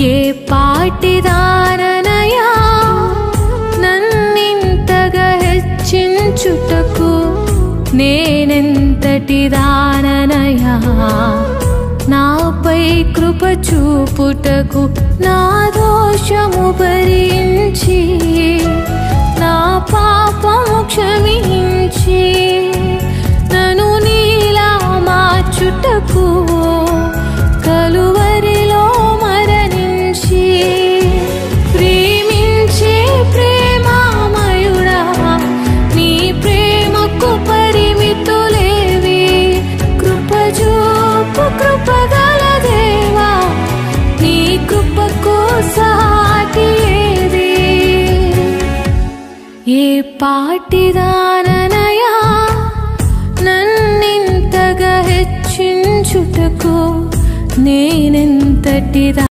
ఏ పాటిదాననయా నన్నింతగా హెచ్చించుటకు నేనెంతటిదాననయా నాపై కృప చూపుటకు నా దోషము భరించి నా పాపము క్షమించి నన్ను నీలా మార్చుటకు కలువరిలో మరణించి ప్రేమించే ప్రేమామయుడా నీ ప్రేమకు పరిమితులేవి కృపజూపు కృపగల దేవా నీ కృపకు సాటి ఏది ఏ పాటిదాననయా నన్నింతగా హెచ్చించుటకు నేనెంతటిదా